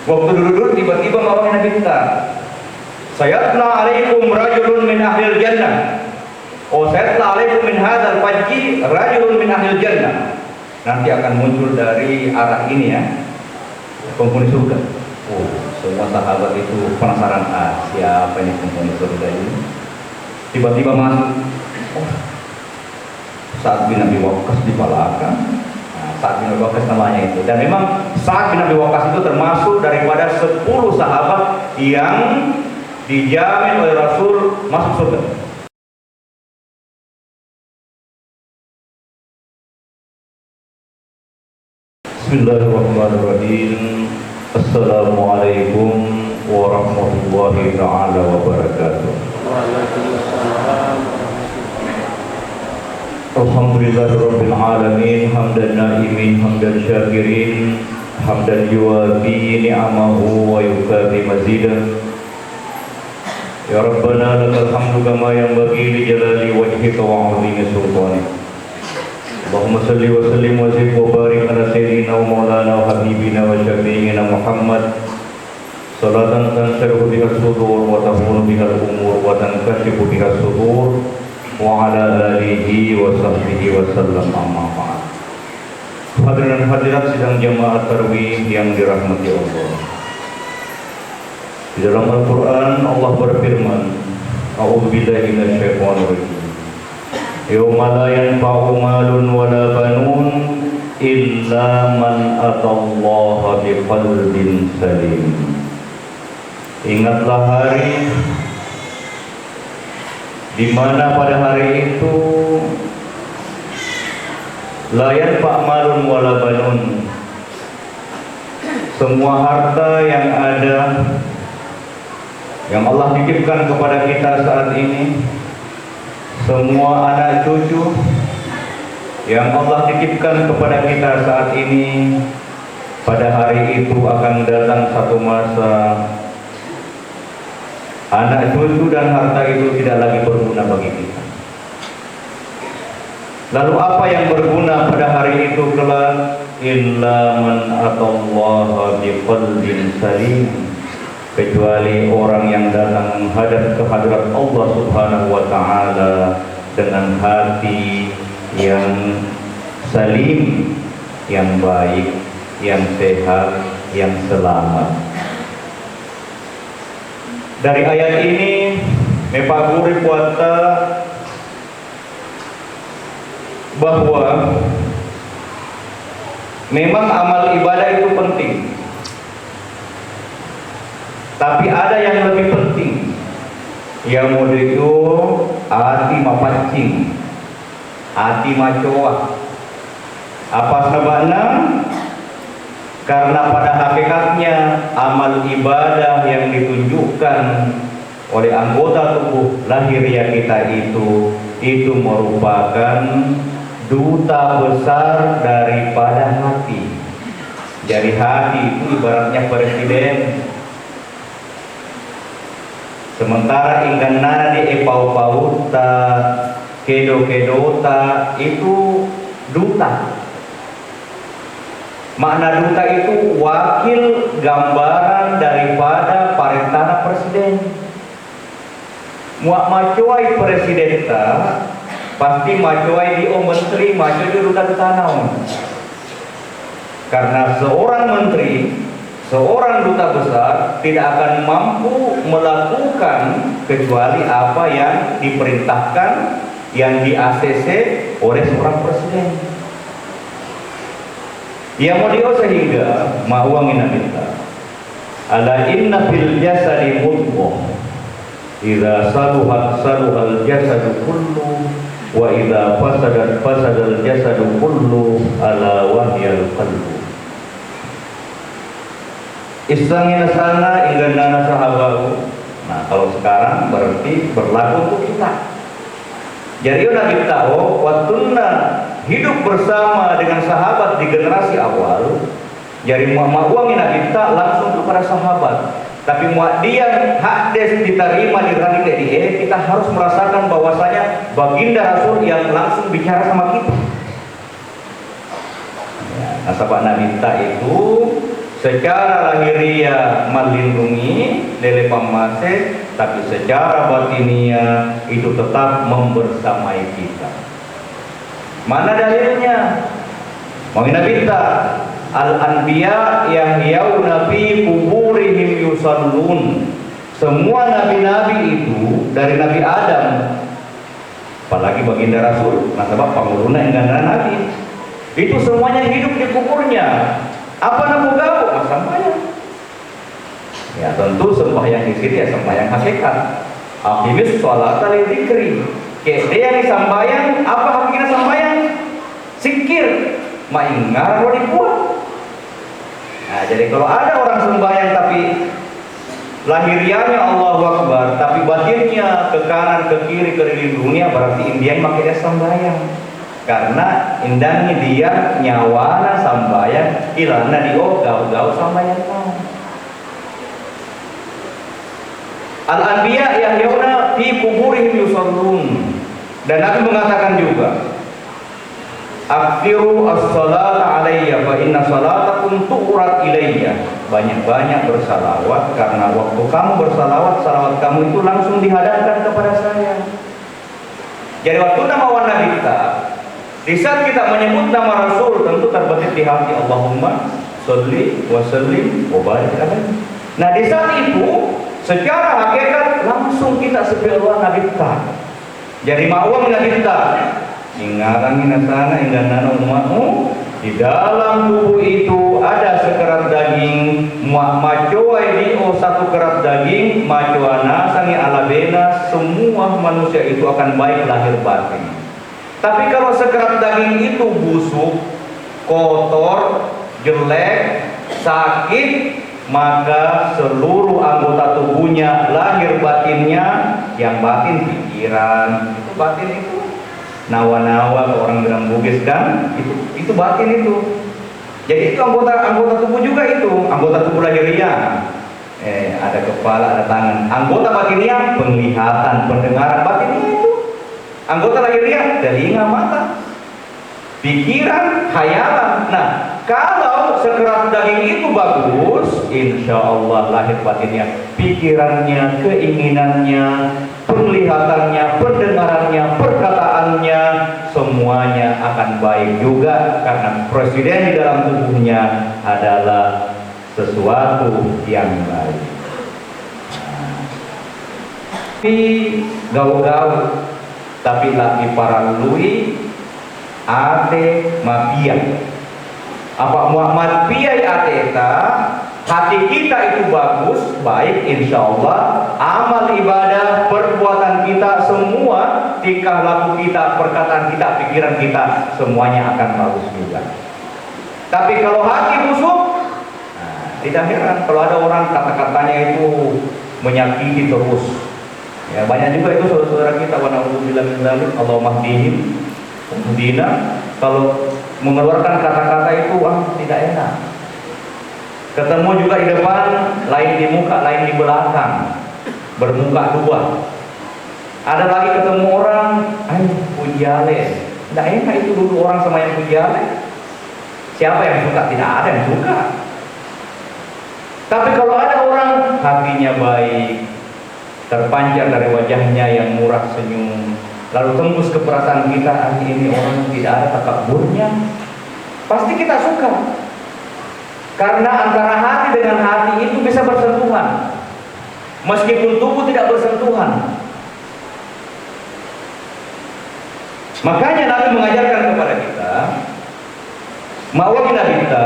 Waktu duduk tiba-tiba Ma'wiyah Nabi minta, sayatla alaikum rajulun min ahlil jannah. Oh, sayatla alaikum min hadzal fajji rajulun min ahlil jannah. Nanti akan muncul dari arah ini ya, penghuni surga. Oh, semua sahabat itu penasaran, siapa ini penghuni surga ini? Tiba-tiba masuk. Oh, Sa'ad bin Abi Waqqas di belakang. Sa'ad bin Abi Waqqas namanya itu. Dan memang Sa'ad bin Abi Waqqas itu termasuk daripada 10 sahabat yang dijamin oleh Rasul masuk surga. Bismillahirrahmanirrahim. Assalamualaikum warahmatullahi ta'ala wabarakatuh. Alhamdulillahirabbil alamin, hamdan na'imin, hamdan syakirin, hamdan yuwafi ni'amahu wa yukafi mazidah. Ya Rabbana lakal hamdu kama yanbaghi li jalali wajhika wa 'azimi sultanik. Allahumma salli wa sallim wa zid wa barik ala sayyidina wa maulana wa habibina wa syafi'ina Muhammad salatan tansharihu biha sudur wa tahunu biha al-umur wa tankashifu biha sudur wa ala alihi wa sahbihi wa sallam, amma ba'd. Hadirin dan hadirat sidang jamaah tarawih yang dirahmati Allah. Di dalam Al-Quran Allah berfirman, a'udzubillahi minasyaitonir rajim. Yauma la yanfa'u malun wala banun illa man atallaha biqalbin salim. Ingatlah hari di mana pada hari itu la yanfa' malun wala banun, semua harta yang ada yang Allah titipkan kepada kita saat ini, semua anak cucu yang Allah titipkan kepada kita saat ini, pada hari itu akan datang satu masa anak cucu dan harta itu tidak lagi berguna bagi kita. Lalu apa yang berguna pada hari itu kelak? Illa man atallaha biqalbin salim, kecuali orang yang datang menghadap ke hadirat Allah Subhanahu wa taala dengan hati yang salim, yang baik, yang sehat, yang selamat. Dari ayat ini mepaguri puata bahwa memang amal ibadah itu penting, tapi ada yang lebih penting, yang mau itu hati mapancing, hati macoa. Apa sebabnya? Karena pada hakikatnya amal ibadah yang ditunjukkan oleh anggota tubuh lahiriah kita itu merupakan duta besar daripada hati. Jadi hati itu ibaratnya presiden. Sementara ingkan nana di epau-pauta, kedo-kedota itu duta. Makna duta itu wakil gambaran daripada perintah presiden. Muak macuai presiden ta, pasti macuai di menteri, macuai di duta tanau. Karena seorang menteri, seorang duta besar tidak akan mampu melakukan kecuali apa yang diperintahkan, yang di-ACC oleh seorang presiden. Yang mau sehingga ma'uangin kita ala inna fil jasadi mudghah idza saluhat saluhal jasadu kullu wa idza fasadat fasadal jasadu kullu ala wahyal qalbu. Istangina sana ingganana sahabahu. Nah, kalau sekarang berarti berlaku untuk kita. Jadi Nabi tahu waktunya hidup bersama dengan sahabat di generasi awal. Jadi uangin Nabi tak langsung kepada sahabat, tapi dia hadis diterima di rangi dia, kita harus merasakan bahwasanya baginda Rasul yang langsung bicara sama kita. Ya, nah, sahabat Nabi tak itu secara lahiriah melindungi lele pamase, tapi secara batiniah itu tetap membersamai kita. Mana dalilnya? Mengenai kita al-anbiya yang yauna fi kuburihim yusallun. Semua nabi-nabi itu dari Nabi Adam, apalagi baginda Rasul, nasabah panguruna yang nabi, itu semuanya hidup di kuburnya. Apa namu gau? Sembahyang. Ya tentu sembahyang di sini ya sembahyang hakikat. Aqimis sholata li dzikri. Dia yang disambahyang, apa hakikatnya sambahyang? Zikir, maingar mau dibuat. Nah, jadi kalau ada orang sembahyang tapi lahiriahnya Allahu Akbar, tapi batinnya ke kanan, ke kiri, ke dunia, berarti Indian makanya sembahyang. Karena indahnya dia nyawana sambayang, ilana diogau-gau sambayang kau. Al-anbiya yahyuna fi kuburihim yusallun. Dan Nabi mengatakan juga, akthiru as-salata alayya fa inna salatakum tu'rad ilayya. Banyak-banyak bersalawat, karena waktu kamu bersalawat, salawat kamu itu langsung dihadapkan kepada saya. Jadi waktu nama Nabi kita, di saat kita menyebut nama Rasul, tentu terbesit di hati, Allahumma sholli wa sallim wa barik alaihi. Nah di saat itu secara hakikat langsung kita sebelum Nabi kita. Jadi ma'wam Nabi kita ingaran minasana ingganana umatmu, di dalam tubuh itu ada sekerat daging, macoai dio satu kerat daging, macoana sangi alabena, semua manusia itu akan baik lahir batin. Tapi kalau sekerat daging itu busuk, kotor, jelek, sakit, maka seluruh anggota tubuhnya, lahir batinnya, yang batin pikiran, itu batin itu nawa-nawa, ke orang bilang Bugis, dan itu batin itu. Jadi itu anggota tubuh juga, itu anggota tubuh lahiriah. Ada kepala, ada tangan. Anggota batinnya penglihatan, pendengaran, batinnya itu. Anggota lahiriah telinga, mata, pikiran, khayalan. Nah, kalau sekerat daging itu bagus, insya Allah lahir batinnya, pikirannya, keinginannya, penglihatannya, pendengarannya, perkataannya, semuanya akan baik juga, karena presiden di dalam tubuhnya adalah sesuatu yang baik. Tapi gau-gau, tapi lagi para lui ate mafia. Apa Muhammad piai ateta, hati kita itu bagus, baik, insya Allah amal ibadah, perbuatan kita semua, tingkah laku kita, perkataan kita, pikiran kita, semuanya akan bagus juga. Tapi kalau hati busuk, nah, tidak heran kalau ada orang kata-katanya itu menyakiti terus. Ya, banyak juga itu saudara-saudara kita, wa na'udzubillah min dzalik, Allahumma hdihim hdina, kalau mengeluarkan kata-kata itu tidak enak. Ketemu juga di depan, lain di muka, lain di belakang, bermuka dua. Ada lagi ketemu orang, pujiale, tidak enak itu dulu orang sama yang pujiale. Siapa yang suka? Tidak ada yang suka. Tapi kalau ada orang hatinya baik, terpancar dari wajahnya yang murah senyum, lalu tembus ke perasaan kita, hari ini orang tidak ada takabburnya, pasti kita suka. Karena antara hati dengan hati itu bisa bersentuhan, meskipun tubuh tidak bersentuhan. Makanya Nabi mengajarkan kepada kita, ma'wamina kita,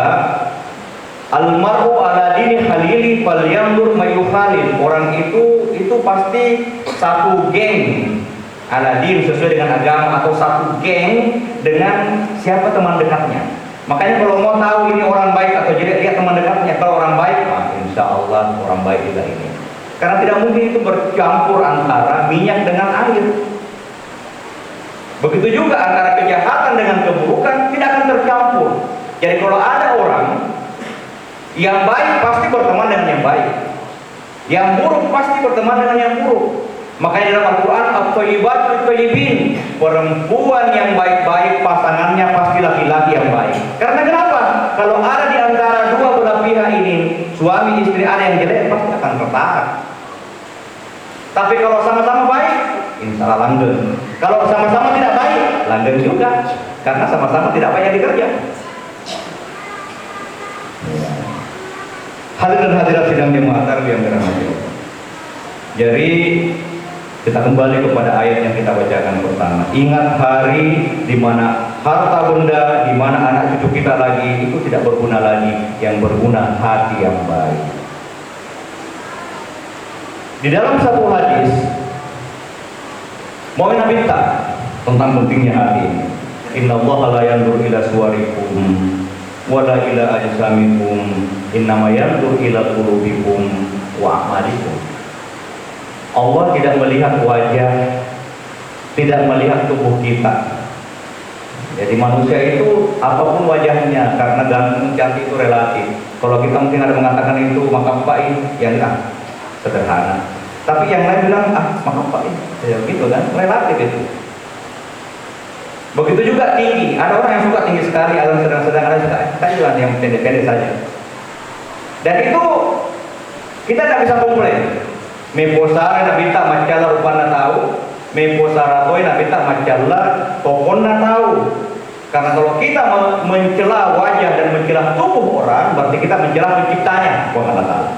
almaru ala dini khalili falyandur mayukhalil. Orang itu pasti satu geng ala din, sesuai dengan agama, atau satu geng dengan siapa teman dekatnya. Makanya kalau mau tahu ini orang baik atau jelek, lihat teman dekatnya. Kalau orang baik, insya Allah orang baik juga ini. Karena tidak mungkin itu bercampur antara minyak dengan air. Begitu juga antara kejahatan dengan keburukan tidak akan tercampur. Jadi kalau ada orang yang baik, pasti berteman dengan yang baik. Yang buruk pasti berteman dengan yang buruk. Makanya dalam Al-Quran, at-thayyibatu lit-thayyibin, perempuan yang baik-baik pasangannya pasti laki-laki yang baik. Karena kenapa? Kalau ada di antara dua belah mutasyabiha ini, suami istri ada yang jelek pasti akan tertarik. Tapi kalau sama-sama baik, insya Allah langgeng. Kalau sama-sama tidak baik, langgeng juga, karena sama-sama tidak banyak dikerja. Hadirin hadirat sidang jemaah yang dirahmati Allah. Jadi kita kembali kepada ayat yang kita bacakan pertama. Ingat hari di mana harta benda, di mana anak cucu kita lagi itu tidak berguna lagi. Yang berguna hati yang baik. Di dalam satu hadis, mau minta tentang pentingnya hati ini. Inna Allah la yanzur ila suwarikum wala ila ajsamikum, innama yanzur ila qulubikum wa a'malikum. Allah tidak melihat wajah, tidak melihat tubuh kita. Jadi manusia itu apapun wajahnya, karena ganteng cantik itu relatif. Kalau kita mungkin ada mengatakan itu maka baik, ya enggak, sederhana. Tapi yang lain bilang maka baik, ya gitu kan, relatif itu. Begitu juga tinggi, ada orang yang suka tinggi sekali, ada yang sedang-sedang, ada juga yang pendek-pendek saja. Dan itu kita tidak bisa komplain. Memposara na bita macala rupana tahu, memposara toy na bita macala pokona tahu. Karena kalau kita mencela wajah dan mencela tubuh orang, berarti kita mencela penciptanya, Subhanahu wa ta'ala.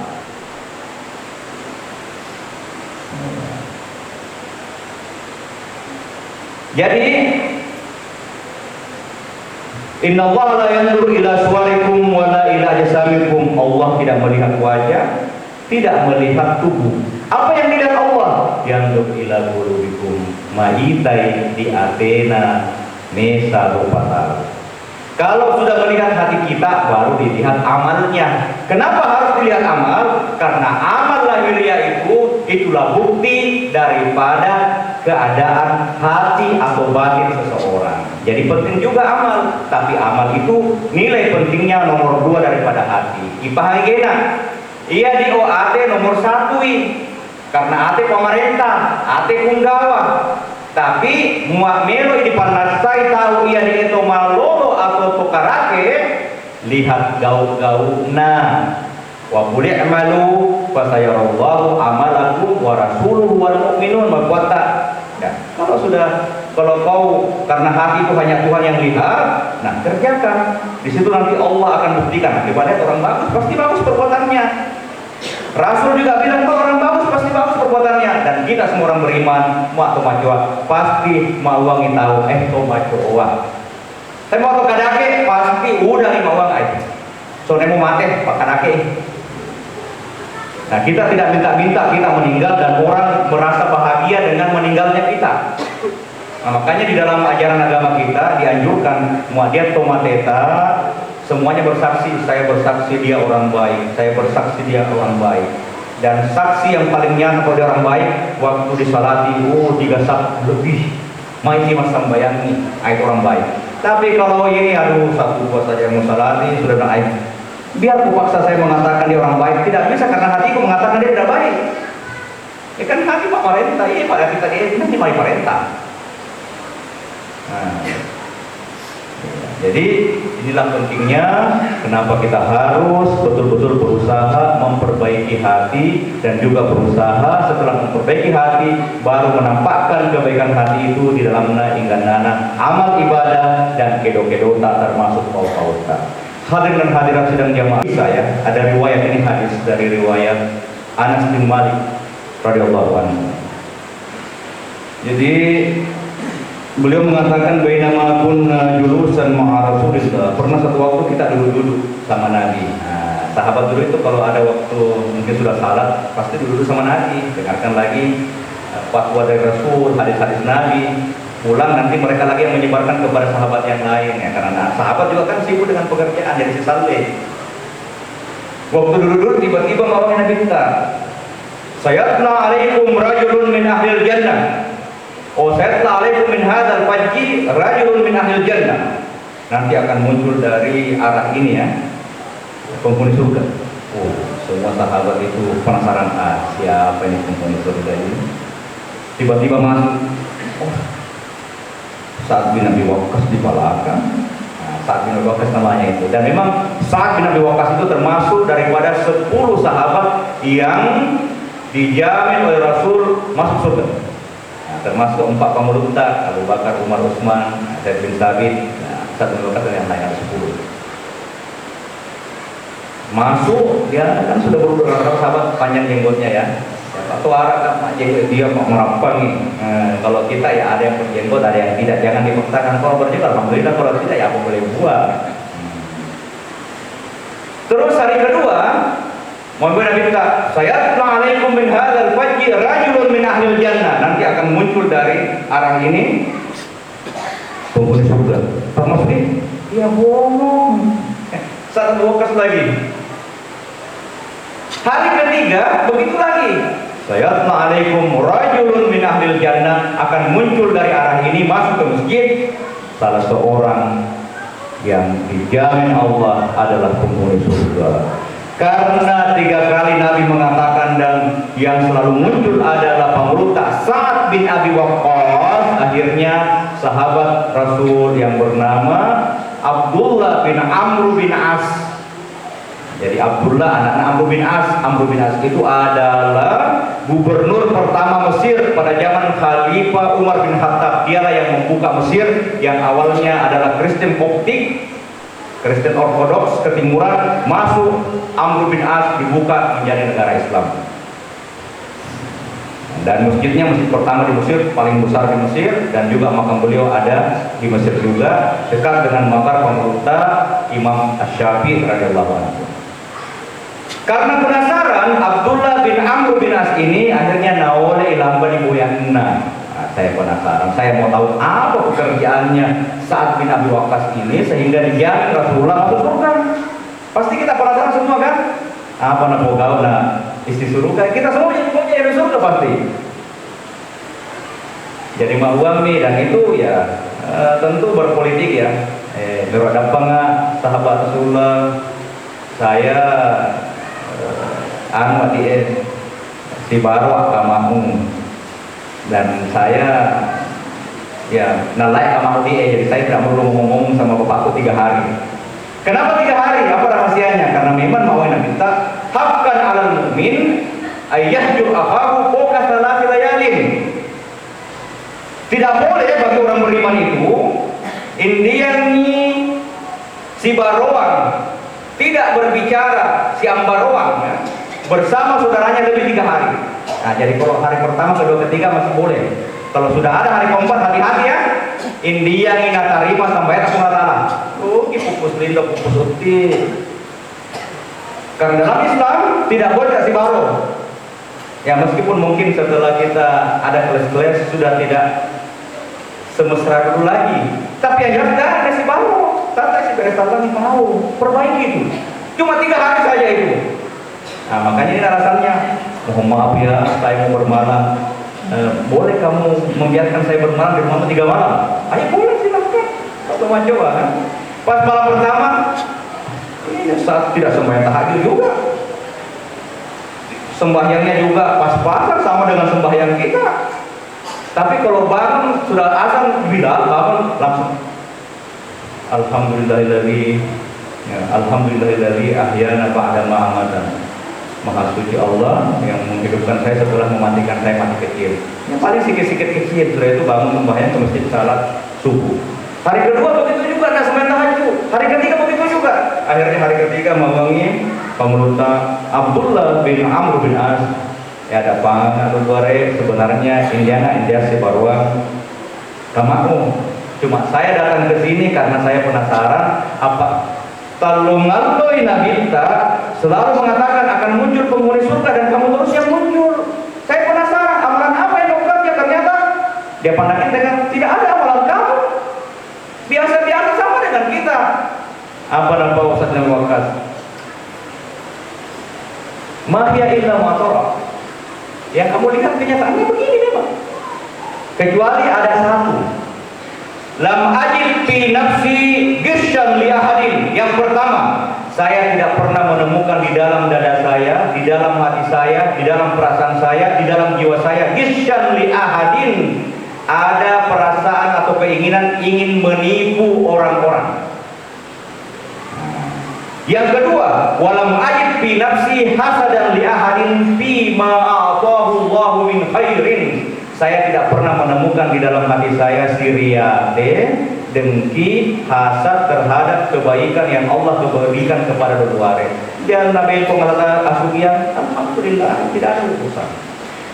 Jadi Inna Allah la yanzur ila suwarikum wa la ila ajsamikum. Allah tidak melihat wajah, tidak melihat tubuh. Apa yang dilihat Allah? Yanzur ila qulubikum ma'itai di Athena Nesa Rupata. Kalau sudah melihat hati kita, baru dilihat amalnya. Kenapa harus dilihat amal? Karena amal lahiriah itulah bukti daripada keadaan hati atau batin seseorang. Jadi penting juga amal, tapi amal itu nilai pentingnya nomor 2 daripada hati. Ipahagena, ia di OAT nomor 1 karena ate pemerintah, ate punggawa. Tapi muak melo di panasai tahu ia di itu malolo atau tokarake, lihat gaul-gaulna. Wa qul i'malu fa sayarallahu amalakum wa rasuluhu wal mu'minun berkata. Ya, kalau kau karena hati itu hanya Tuhan yang lihat, nah kerjakan. Di situ nanti Allah akan buktikan. Daripada orang bagus pasti bagus perbuatannya. Rasul juga bilang kalau orang bagus pasti bagus perbuatannya, dan kita semua orang beriman mau atau macua pasti mau uangin tahu to macua. Tapi mau to kadake pasti udah lima uang aja. So nemu mate pak kadake. Nah kita tidak minta-minta kita meninggal dan orang merasa bahagia dengan meninggalnya kita. Nah, makanya di dalam ajaran agama kita dianjurkan muadiat tomateta. Semuanya bersaksi, saya bersaksi dia orang baik, saya bersaksi dia orang baik. Dan saksi yang paling nyata kalau dia orang baik, waktu disalati, 3 saat lebih, main masa bayangin, itu orang baik. Tapi kalau ini, 1-2 saja yang salati, sudah naik. Biar kupaksa saya mengatakan dia orang baik, tidak bisa karena hatiku mengatakan dia tidak baik. Ya kan hati Pak Parenta, iya Pak kita dia nanti Pak Parenta. Nah, jadi inilah pentingnya kenapa kita harus betul-betul berusaha memperbaiki hati, dan juga berusaha setelah memperbaiki hati baru menampakkan kebaikan hati itu di dalam ingganana amal ibadah dan kedo-kedo tak termasuk paut-pautan. Hadirin dan hadirat sidang jamaah saya, ada riwayat ini hadis dari riwayat Anas bin Malik radhiyallahu anhu. Jadi beliau mengatakan bainama kunna julusan ma'a Rasulillah. Pernah satu waktu kita duduk-duduk sama Nabi. Nah, sahabat dulu itu kalau ada waktu mungkin sudah salat, pasti duduk sama Nabi, dengarkan lagi fatwa dari Rasul, hadis-hadis Nabi. Pulang nanti mereka lagi yang menyebarkan kepada sahabat yang lain ya, karena sahabat juga kan sibuk dengan pekerjaan jadi sesaleh. Waktu duduk-duduk tiba-tiba mawanya Nabi kita. Sayatna alaikum rajulun min ahlil jannah. Sayatna alaikum min hadzal fajji rajulun min ahlil jannah. Nanti akan muncul dari arah ini ya, penghuni surga. Semua sahabat itu penasaran, siapa ini penghuni surga ini? Tiba-tiba masuk. Saat bin Abi Waqqas di belakang, Sa'ad bin Abi Waqqas namanya itu. Dan memang Sa'ad bin Abi Waqqas itu termasuk daripada 10 sahabat yang dijamin oleh Rasul masuk surga. Nah, termasuk 4 pemurunta, Abu Bakar, Umar, Utsman, Zaid bin Thabit, Sa'ad bin Abi Waqqas dan yang lain ada 10. Masuk, dia kan sudah beberapa sahabat panjang jenggotnya ya. Atau arah kan Pak jenggot dia mau merampang nih. Kalau kita ya ada yang berjenggot, ada yang tidak. Jangan dipaksakan. Kalau berjenggot, alhamdulillah. Kalau tidak ya aku boleh buang. Terus hari kedua, Muhammad Nabi minta, "Sayyidna'alaikum min hadzal fajji rajulun min ahlil jannah." Nanti akan muncul dari arah ini penghuni surga. Pak Muslim, ya bohong. Satu wakas lagi. Hari ketiga begitu lagi. Sayyidna'alaikum rajulun min ahlil jannah, akan muncul dari arah ini masuk ke masjid salah seorang yang dijamin Allah adalah penghuni surga. Karena 3 kali Nabi mengatakan dan yang selalu muncul adalah pemurunta Sa'ad bin Abi Waqqas, akhirnya sahabat Rasul yang bernama Abdullah bin Amr bin As. Jadi Abdullah anak Amr bin As. Amr bin As itu adalah gubernur pertama Mesir pada zaman Khalifah Umar bin Khattab. Dialah yang membuka Mesir yang awalnya adalah Kristen Koptik, Kristen Ortodoks ketimuran, masuk Amr bin As dibuka menjadi negara Islam. Dan masjidnya masjid pertama di Mesir, paling besar di Mesir, dan juga makam beliau ada di Mesir juga, dekat dengan makam pemurunta Imam Asy-Syafi'i radhiyallahu anhu. Karena penasaran, Abdullah bin Amr bin As ini akhirnya nawale ilamba di Boyanna. Saya penasaran, saya mau tahu apa pekerjaannya Sa'ad bin Abi Waqqas ini sehingga dijamin Rasulullah masuk surga. Pasti kita penasaran semua kan? Apa nak mau gaul nak isi surga? Kita semua mau jadi surga pasti. Jadi ma'wami dan itu ya tentu berpolitik ya. Beradapang sahabat Rasulullah, saya si baru akamamu dan saya ya nalai akamamu jadi saya tidak perlu ngomong sama bapakku 3 hari. Kenapa 3 hari? Apa rahasianya? Karena memang mau minta hakkan alal mu'min ayyahjur akhahu fawqa thalathi layalin. Tidak boleh bagi orang beriman itu indiani si baroang tidak berbicara si ambaroang ya, bersama saudaranya lebih 3 hari. Nah, jadi kalau hari pertama, kedua, ketiga masih boleh. Kalau sudah ada hari keempat, hati-hati ya. India ina tarima sampai aku ngatalah. Oh, pupus lindo, pupus uti. Karena dalam Islam tidak boleh si baro. Ya meskipun mungkin setelah kita ada kelas-kelas sudah tidak semesra dulu lagi. Tapi yang jelas ada si baro. Tata si beresalan mau perbaiki itu. Cuma 3 hari saja itu. Nah makanya ini alasannya. Mohon maaf ya, saya mau bermalam. Boleh kamu membiarkan saya bermalam di rumah 3 malam? Ayo boleh silahkan. Satu coba kan. Pas malam pertama, ini saat tidak sembahyang tahajud juga. Sembahyangnya juga pas-pasan sama dengan sembahyang kita. Tapi kalau bangun sudah azan bila bangun langsung Alhamdulillahilladzi ahyana ba'da ma amatana. Maha suci Allah yang menghidupkan saya setelah mematikan saya mati kecil. Yang paling sikit-sikit kecil, setelah itu bangun sembahyang ke masjid salat subuh. Hari kedua begitu juga, nah sembahyang tahajud. Hari ketiga begitu juga. Akhirnya hari ketiga mewangi pemurunta Abdullah bin Amr bin As. Ya ada pangan luare sebenarnya India si Barwa. Kamu cuma saya datang ke sini karena saya penasaran apa talungaloi nabita selalu mengatakan akan muncul penghuni surga dan kamu terus yang muncul. Saya penasaran amalan apa yang kau kerja, ternyata dia pandangin dengan tidak ada amalan kamu. Biasa-biasa sama dengan kita. Apa nama Ustaz Nabi Waqqas? Mahya illa matora. Yang kamu lihat kenyataannya begini memang. Kecuali ada satu. Lam ajid fi nafsi gisyan li ahadin. Yang pertama, saya tidak pernah menemukan di dalam dada saya, di dalam hati saya, di dalam perasaan saya, di dalam jiwa saya gisyan li ahadin, ada perasaan atau keinginan ingin menipu orang-orang. Yang kedua, walam ajid fi nafsi hasadan li ahadin fi ma a'tahu Allahu min khairin. Saya tidak pernah menemukan di dalam hati saya siriade, dengki, hasad terhadap kebaikan yang Allah berikan kepada luar. Dan Nabi pengalaman asubian, alhamdulillah tidak ada urusan.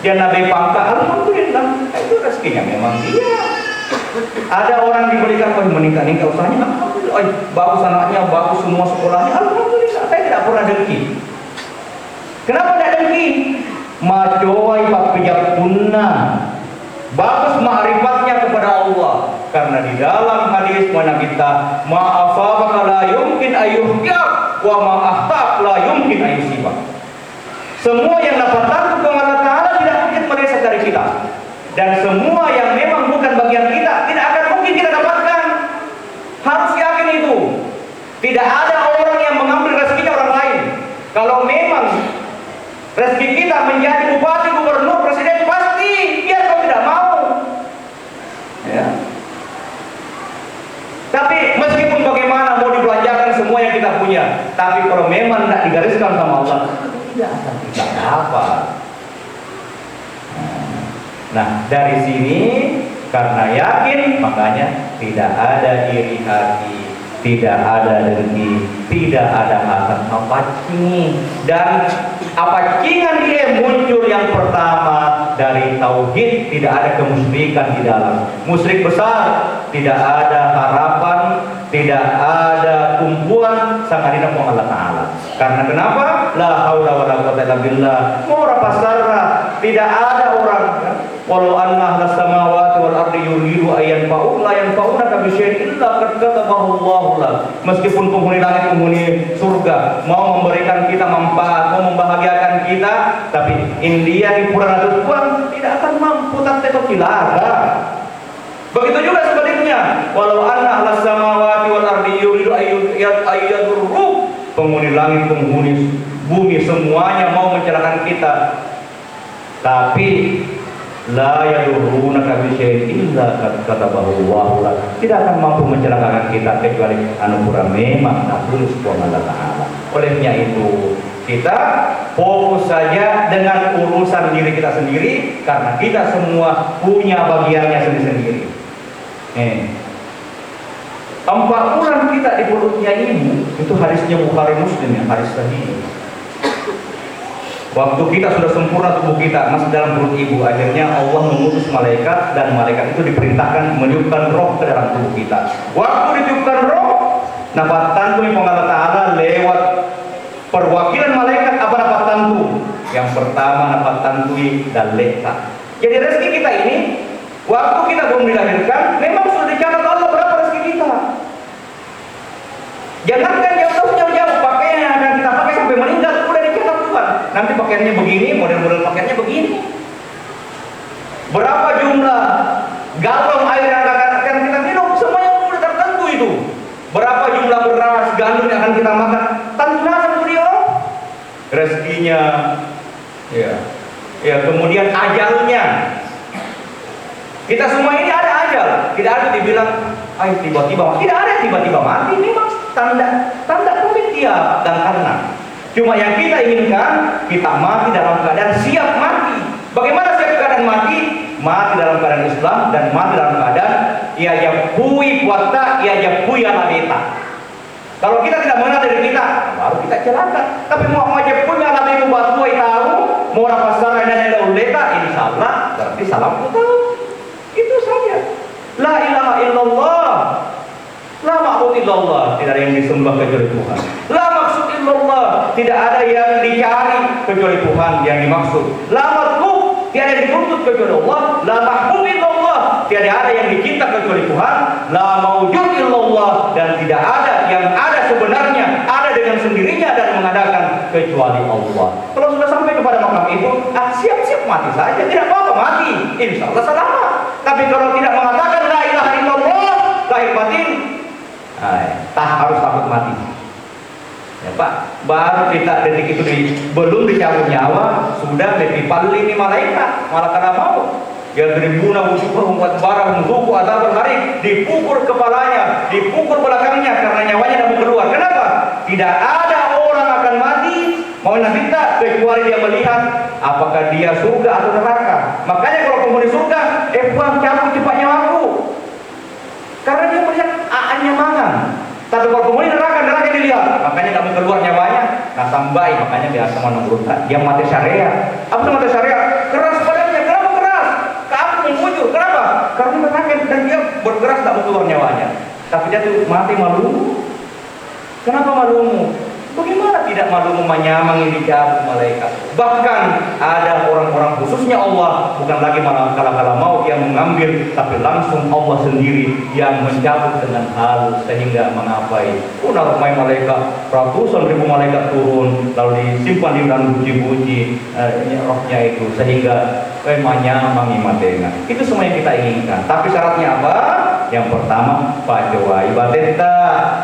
Dan Nabi pangka, alhamdulillah itu rezekinya memang dia. Ada orang diberikan menikah usahanya, alhamdulillah, bagus anaknya, bagus semua sekolahnya, alhamdulillah. Saya tidak pernah dengki. Kenapa tidak dengki? Macoai papijak punna, bagus ma'rifatnya kepada Allah. Karena di dalam hadis mana kita ma'afabaka la yumkin ayyuhjab wa ma'ahtab la yumkin ayyusibak. Semua yang dapat takut kepada Allah Ta'ala tidak mungkin meleset dari kita. Dan semua yang memang bukan bagian kita tidak akan mungkin kita dapatkan. Harus yakin itu. Tidak ada orang yang mengambil rezekinya orang lain. Kalau memang rezeki kita menjadi bupati, gubernur, presiden, pasti biar kau tidak mau. Ya. Tapi meskipun bagaimana mau dibelanjakan semua yang kita punya, tapi kalau memang tidak digariskan sama Allah, tidak akan kita dapat. Nah, dari sini karena yakin makanya tidak ada iri hati, tidak ada dengki, tidak ada hasad apacing. Dan apacingan dia muncul yang pertama dari tauhid, tidak ada kemusyrikan di dalam. Musyrik besar, tidak ada harapan, tidak ada tumpuan sangat tidak mau Allah Ta'ala. Karena kenapa? La haula wala quwwata illa billah. Murah pasarna, tidak ada orang walau anna ahlas samawati wal ardi yuridu ayyan fa'u la yanfa'una ka bisyai'in illa qad katabahu Allahu la. Meskipun penghuni langit, penghuni surga mau memberikan kita manfaat, mau membahagiakan kita, tapi India di pura ratus uang tidak akan mampu tetap dilarang. Begitu juga sebaliknya, walau anna ahlas samawati wal ardi yuridu ayyadurru, penghuni langit, penghuni bumi semuanya mau mencelakakan kita, tapi la yadurrunaka bi syai'in illa qad katabahu Allahu lak. Tidak akan mampu mencelakakan kita kecuali anugerah memang tertulis Allah Ta'ala. Olehnya itu kita fokus saja dengan urusan diri kita sendiri, karena kita semua punya bagiannya sendiri-sendiri. 4 bulan kita di perutnya ibu, itu hadisnya Bukhari Muslim ya, hadis sahih. Waktu kita sudah sempurna tubuh kita masih dalam perut ibu, akhirnya Allah mengutus malaikat, dan malaikat itu diperintahkan meniupkan roh ke dalam tubuh kita. Waktu ditiupkan roh, nafas tantu yang Allah Ta'ala lewat perwakilan malaikat. Apa nafas tantu? Yang pertama nafas tantui dan leka. Jadi rezeki kita ini, waktu kita belum dilahirkan, memang sudah dicatat Allah berapa rezeki kita. Jangankan jauh-jauh, pakaian yang akan kita pakai sampai meninggal udah dicatat Tuhan. Nanti pakaiannya begini, model-model pakaiannya begini. Berapa jumlah galon air yang akan kita minum, semuanya sudah tertentu itu. Berapa jumlah beras, gandum yang akan kita makan, tentunya beliau. Rezekinya, ya, kemudian ajalnya. Kita semua ini ada ajal, tidak ada dibilang, tiba-tiba, tidak ada tiba-tiba mati. Memang tanda pembuktian dan karena. Cuma yang kita inginkan, kita mati dalam keadaan siap mati. Bagaimana siap keadaan mati? Mati dalam keadaan Islam dan mati dalam keadaan ia japui puasa, ia japui alabeta. Kalau kita tidak mengenal diri kita, baru kita celaka. Tapi mau japui alabeta buat tuai tahu, mau rapasar dan alabeta, insyaallah berarti salam tahu. Itu saja. La ilaha illallah. La ma'bud illallah, tidak ada yang disembah kecuali Tuhan. La maksud illallah, tidak ada yang dicari kecuali Tuhan yang dimaksud. La matlub, tidak ada yang dituntut kecuali Allah. La mahbub illallah, tidak ada yang dicinta kecuali Tuhan. La maujud illallah, dan tidak ada yang ada sebenarnya, ada dengan sendirinya dan mengadakan kecuali Allah. Kalau sudah sampai kepada makam itu, siap-siap mati saja, tidak apa-apa mati, insya Allah selamat. Tapi kalau tidak mengatakan la ilaha illallah, lahir batin, harus takut mati. Ya Pak, baru kita detik itu belum dicabut nyawa, sudah dipipal ini malaikat, malah karena mau. Ya tribuna wujuhum wa barahum zuqu adzabal harik, dipukul kepalanya, dipukul belakangnya karena nyawanya tidak mau keluar. Kenapa? tidak ada orang akan mati mau nanti tak kecuali dia melihat apakah dia surga atau neraka. Makanya kalau penghuni surga, bang cabut cepat nyawaku, karena dia melihat aannya mangan. Tapi kalau penghuni neraka dilihat, makanya kami keluar nyawanya. Nah sampai makanya biasa menurut dia mati syariah. Apa itu mati syariah? Keras badannya. Kenapa keras? Kamu mengujur. Kenapa? Karena neraka dan dia bergerak tak mau keluar nyawanya. Tapi dia tuh mati malu. Kenapa malumu? Bagaimana tidak malu menyamangi dicabut malaikat? Bahkan ada orang-orang khususnya Allah, bukan lagi malah kala-kala mau yang mengambil, tapi langsung Allah sendiri yang mencabut dengan halus sehingga mengapai. Naruh malaikat, ratusan ribu malaikat turun, lalu disimpan di dalam buji-buji rohnya itu sehingga menyamangi matenya. Itu semua yang kita inginkan. Tapi syaratnya apa? Yang pertama, pacoai bateta,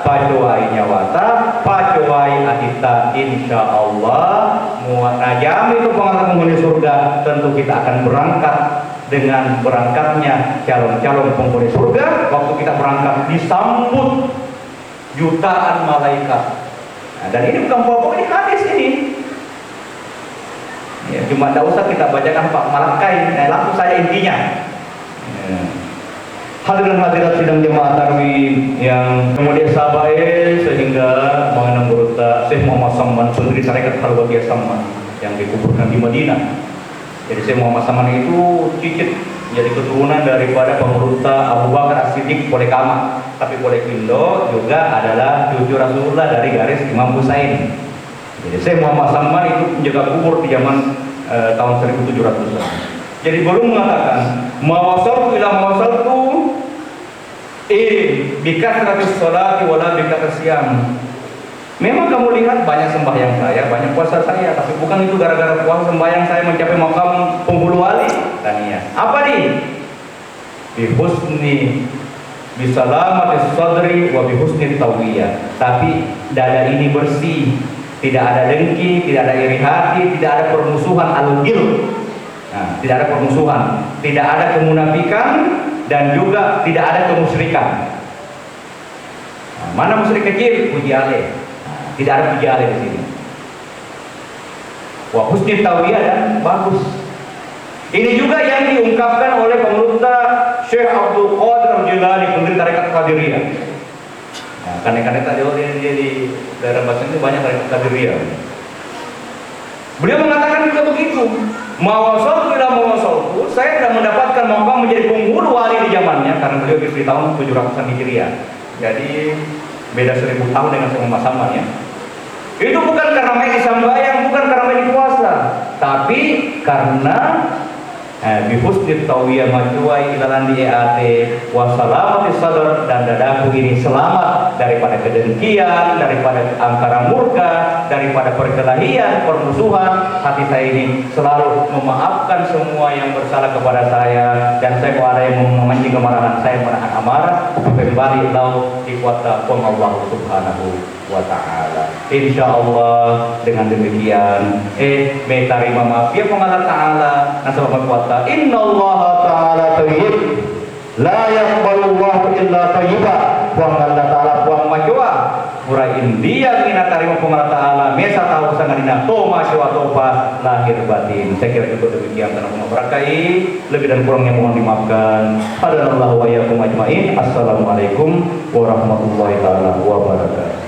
pacoai nyawata, pacoai adita, insya Allah muat najam itu penghuni surga. Tentu kita akan berangkat dengan berangkatnya calon-calon penghuni surga. Waktu kita berangkat disambut jutaan malaikat. Nah, dan ini bukan pokok, ini hadis ini. Ya, cuma tidak usah kita bacakan Pak Malakai, langsung saja intinya. Ya. Hadirin hadirat sidang jemaah tarawih yang kemudian sahabat sehingga mengenang berita Syekh Muhammad Saman pendiri Tarekat Khalwatiyah Saman yang dikuburkan di Madinah. Jadi Syekh Muhammad Saman itu cicit, jadi keturunan daripada pemberontak Abu Bakar As-Siddiq Polekama, tapi Polekindo juga adalah cucu Rasulullah dari garis Imam Husain. Jadi Syekh Muhammad Saman itu menjaga kubur di zaman tahun 1700-an. Jadi baru mengatakan mawasal ila mawasaltu bikasratis sholati wala bikatas siyam. Memang kamu lihat banyak sembahyang saya, banyak puasa saya, tapi bukan itu gara-gara puasa sembahyang saya mencapai makam penghulu wali. Tania. Apa nih? Bihusni bisalamatis sadri wa bihusni tawiyah. Tapi dada ini bersih, tidak ada dengki, tidak ada iri hati, tidak ada permusuhan al-ghil. Nah, tidak ada permusuhan, tidak ada kemunafikan, dan juga tidak ada kemusyrikan. Nah, mana musyrik kecil? Puji ale. Nah, tidak ada puji ale di sini. Wah, husni tawiyah dan bagus. Ini juga yang diungkapkan oleh pemerintah Syekh Abdul Qadir Al-Jilani, pendiri Tarekat Qadiriyah. Nah, karena tadi dia di daerah Basel itu banyak Tarekat Qadiriyah. Beliau mengatakan juga begitu. Mawasal tidak mawasalku, saya sudah mendapatkan makam menjadi penghulu wali di zamannya, karena beliau hidup di tahun 700-an Hijriah. Jadi beda 1000 tahun dengan Syekh Muhammad Saman ya. Itu bukan karena main sembahyang, bukan karena main puasa, tapi karena bihusni tawiyah majuai ilalan di EAT wasalamati sadar, dan dadaku ini selamat daripada kedengkian, daripada angkara murka, daripada perkelahian, permusuhan. Hati saya ini selalu memaafkan semua yang bersalah kepada saya, dan saya kalau ada yang memancing kemarahan saya menahan amarah, kembali lau dikuatkan Allah subhanahu wa ta'ala. Insya Allah dengan demikian menerima maaf ya Allah ta'ala nasabah kuasa. Inna Allah ta'ala tayyib la yaqbalullahu illa tayyiba. Buang Allah ta'ala buang majwa murah india mina tarima Allah ta'ala mesa tahu sangadina toma sywa toba lahir batin. Saya kira cukup demikian karena berkahi, lebih dan kurangnya mohon dimaafkan. Hadanallahu wa iyyakum ajmain. Assalamualaikum warahmatullahi ta'ala wabarakatuh.